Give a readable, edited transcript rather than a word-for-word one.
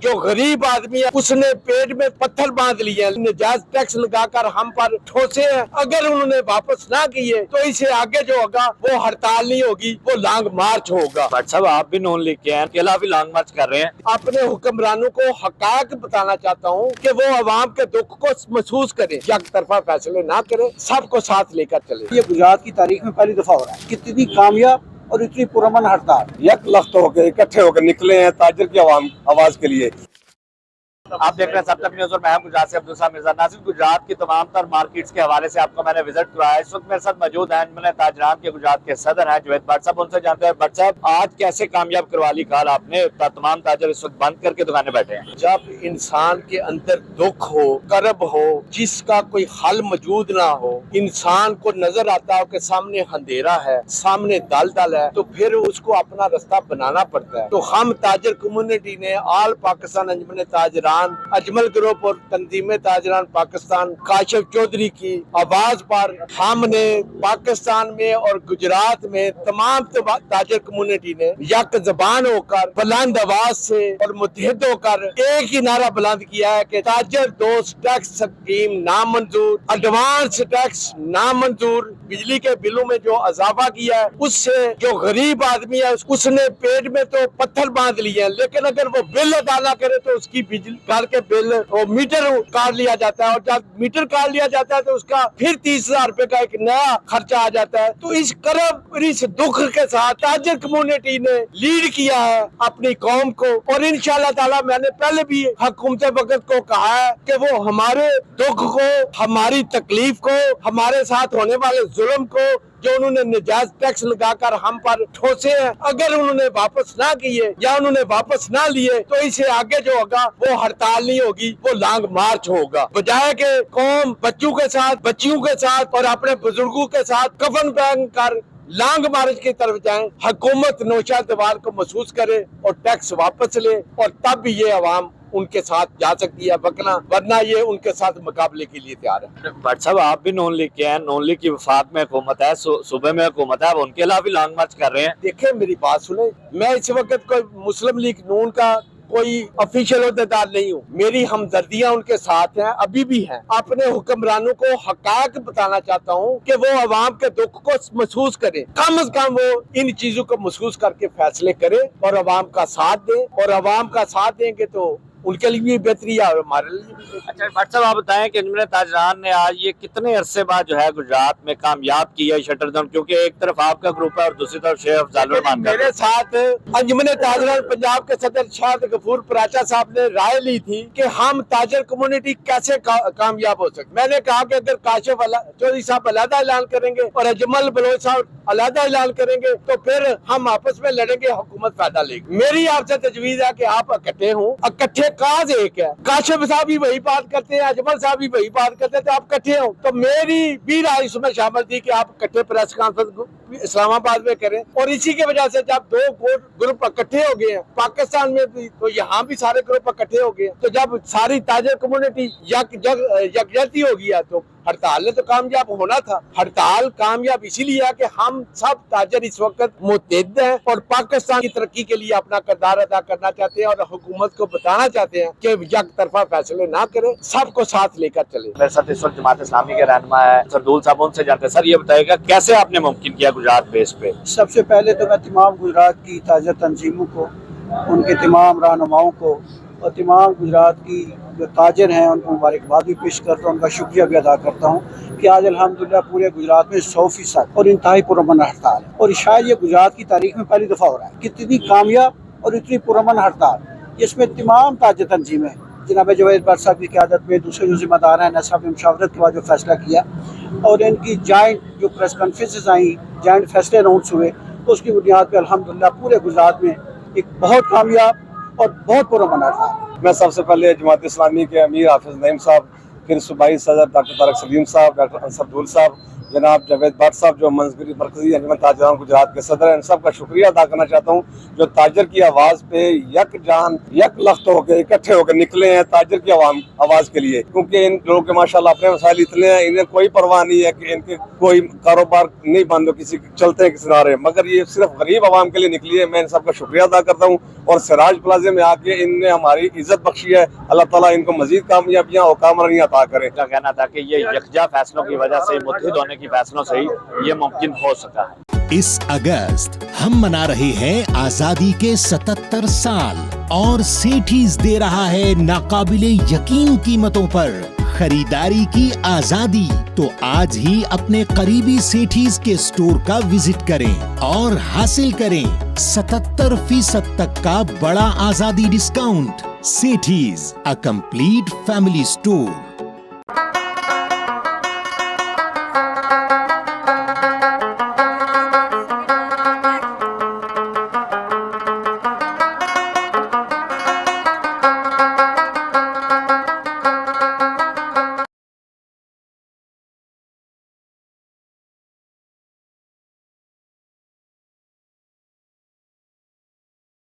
जो गरीब आदमी है उसने पेट में पत्थर बांध लिए हैं, नजायज टैक्स लगाकर हम पर ठोसे हैं। अगर उन्होंने वापस ना किए तो इससे आगे जो होगा वो हड़ताल नहीं होगी, वो लॉन्ग मार्च होगा। भट्ट साहब आप भी नॉन लीग के हैं, अकेला भी लॉन्ग मार्च कर रहे हैं। अपने हुक्मरानों को हकायक बताना चाहता हूँ कि वो अवाम के दुख को महसूस करे, एक तरफा फैसले ना करे, सबको साथ लेकर चले। ये गुजरात की तारीख में पहली दफा हो रहा है। कितनी कामयाब और इतनी पुरअमन हड़ताल। एक लख्त होकर इकट्ठे होकर निकले हैं ताजर की आवाज के लिए। आप देख रहे हैं सब तक न्यूज़ और मैं हूं गुजरात से अब्दुल साहब मिर्जा। नाज़रीन, गुजरात की तमाम तर मार्केट्स के हवाले से आपको मैंने विजिट कराया। इस वक्त मेरे साथ मौजूद हैं अंजुमन ताजरान के गुजरात के सदर हैं जुवैद भट्ट साहब, उनसे जानते हैं। भट्ट साहब, आज कैसे कामयाब करवा ली कल आपने? तमाम ताजर इस वक्त बंद करके दुकानें बैठे हैं। जब इंसान के अंदर दुख हो, करब हो, जिसका कोई हल मौजूद ना हो, इंसान को नजर आता हो कि सामने अंधेरा है, सामने दलदल है, तो फिर उसको अपना रास्ता बनाना पड़ता है। तो हम ताजर कम्युनिटी ने ऑल पाकिस्तान अंजुमन ताजरान, अजमल ग्रुप और तंजीम ताजरान पाकिस्तान काशिफ चौधरी की आवाज पर हमने पाकिस्तान में और गुजरात में तमाम ताजर कम्युनिटी ने यक जबान होकर बुलंद आवाज से और मुत्तहिद होकर एक ही नारा बुलंद किया है कि ताजर दोस्त टैक्स स्कीम नामंजूर, एडवांस टैक्स नामंजूर, बिजली के बिलों में जो इजाफा किया है उससे जो गरीब आदमी है उसने पेट में तो पत्थर बांध लिए हैं, लेकिन अगर वो बिल अदा ना करे तो उसकी बिजली घर के बिल और मीटर काट लिया जाता है, और जब मीटर काट लिया जाता है तो उसका फिर 30,000 रुपए का एक नया खर्चा आ जाता है। तो इस करब इस दुख के साथ ताजर कम्युनिटी ने लीड किया है अपनी कौम को, और इंशाल्लाह ताला मैंने पहले भी हुकूमत वक्त को कहा है कि वो हमारे दुख को, हमारी तकलीफ को, हमारे साथ होने वाले जुल्म को जो उन्होंने नजायज टैक्स लगाकर हम पर ठोसे हैं, अगर उन्होंने वापस ना किए या उन्होंने वापस ना लिए तो इससे आगे जो होगा वो हड़ताल नहीं होगी, वो लॉन्ग मार्च होगा। बजाय के कौम बच्चों के साथ, बच्चियों के साथ और अपने बुजुर्गों के साथ कफन पहन कर लॉन्ग मार्च की तरफ जाएं, हुकूमत नौशाद दीवार को महसूस करे और टैक्स वापस ले, और तब भी ये अवाम उनके साथ जा सकती है, वरना ये उनके साथ मुकाबले के लिए तैयार है। भट्ट साहब आप भी नॉन लीग के हैं, नॉन लीग की वफाक में हुकूमत है, सूबे में हुकूमत है, अब उनके अलावा भी लॉन्ग मार्च कर रहे हैं। देखिए मेरी बात सुने, मैं इस वक्त कोई मुस्लिम लीग नून का कोई ऑफिशियल ओहदेदार नहीं हूँ, मेरी हमदर्दियाँ उनके साथ हैं, अभी भी हैं। अपने हुक्मरानों को हकायक बताना चाहता हूँ कि वो अवाम के दुख को महसूस करें, कम से कम वो इन चीजों को महसूस करके फैसले करें और अवाम का साथ दें, और अवाम का साथ देंगे तो उनके लिए भी बेहतरी है और हमारे लिए भी। अच्छा भट्ट साहब आप बताएं कि अंजुमन ताजरान ने आज ये कितने अरसे बाद जो है गुजरात में कामयाब किया है शटर डाउन, क्योंकि एक तरफ आपका ग्रुप है और दूसरी तरफ शेख अफजल रहमान का। मेरे साथ अंजुमन ताजरान पंजाब के सदर शाद गफूर पराचा साहब ने राय ली थी कि हम ताजर कम्युनिटी कैसे कामयाब हो सकते। मैंने कहा कि अगर काशिफ चौधरी साहब अलहदा ऐलान करेंगे और अजमल बलोच साहब अलहदा ऐलान करेंगे तो फिर हम आपस में लड़ेंगे, हुकूमत फायदा लेगी। मेरी आपसे तजवीज है कि आप इकट्ठे हों, इकट्ठे काज एक है, काशिफ साहब भी वही बात करते हैं, अजमल साहब भी वही बात करते हैं, तो आप इकट्ठे हो। तो मेरी भी राय इसमें शामिल थी कि आप इकट्ठे प्रेस कॉन्फ्रेंस इस्लामाबाद में करें, और इसी की वजह से जब दो ग्रुप इकट्ठे हो गए हैं पाकिस्तान में भी, तो यहाँ भी सारे ग्रुप इकट्ठे हो गए, तो जब सारी ताजर कम्युनिटी यकजहती हो गया तो हड़ताल ने तो कामयाब होना था। हड़ताल कामयाब इसीलिए है कि हम सब ताजर इस वक्त मुत्तहिद हैं और पाकिस्तान की तरक्की के लिए अपना किरदार अदा करना चाहते हैं, और हुकूमत को बताना चाहते हैं कि एक तरफा फैसले ना करें, सबको साथ लेकर चले। मेरे साथ इस वक्त जमात इस्लामी के रहनुमा है सरदूल साहब, उनसे जानते हैं। सर ये बताएगा कैसे आपने मुमकिन किया गुजरात बेस पे? सबसे पहले तो मैं तमाम गुजरात की ताजर तंजीमों को, उनके तमाम रहनुमाओं को और तमाम गुजरात की जो ताजर हैं उनको मुबारकबाद भी पेश करता हूँ, उनका शुक्रिया भी अदा करता हूँ कि आज अल्हम्दुलिल्लाह पूरे गुजरात में 100% और इंतहाई पुरअमन हड़ताल है, और शायद ये गुजरात की तारीख में पहली दफ़ा हो रहा है। कितनी कामयाब और इतनी पुरअमन हड़ताल, इसमें तमाम ताजर तंजीमें जनाब जुवैद भट्ट साहब की क़यादत में, दूसरे जो जिम्मेदार हैं नसाब ने मुशावरत के बाद जो फैसला किया, और इनकी जॉइंट जो प्रेस कॉन्फ्रेंसेस आई, जॉइंट फैसले अनाउंस हुए, तो उसकी बुनियाद पर अल्हम्दुलिल्लाह पूरे गुजरात में एक बहुत कामयाब और बहुत पुरअमन हड़ताल। मैं सबसे पहले जमात इस्लामी के अमीर हाफिज नईम साहब, फिर सूबाई सदर डॉक्टर तारक सलीम साहब, डॉक्टर अंसर दूल साहब जनाब जावेद भट्ट साहब जो मरकजी अंजुमन ताजरान गुजरात के सदर हैं, इन सब का शुक्रिया अदा करना चाहता हूँ जो ताजर की आवाज़ पे यकजान यकलख्त होकर इकट्ठे होकर निकले हैं ताजर की आवाज़ के लिए, क्योंकि इन लोगों के माशाल्लाह अपने वसाइल इतने हैं, इन्हें कोई परवाह नहीं है कि इनके कोई कारोबार नहीं बंद हो, किसी चलते हैं किसी नारे, मगर ये सिर्फ गरीब आवाम के लिए निकली है। मैं इन सब का शुक्रिया अदा करता हूँ और सिराज प्लाजा में आके इनने हमारी इज्जत बख्शी है। अल्लाह ताला इनको मजीद कामयाबियाँ और कामरानियाँ अता करें। का कहना था कि ये यकजा फैसलों की वजह से, मुत्तहिद होने की फैसलों से ही ये मुमकिन हो सका है। इस अगस्त हम मना रहे हैं आजादी के 77 साल और सेठीज दे रहा है नाकाबिले यकीन कीमतों पर खरीदारी की आजादी। तो आज ही अपने करीबी सेठीज के स्टोर का विजिट करें और हासिल करें 77% तक का बड़ा आजादी discount. Sethi's, a complete family store.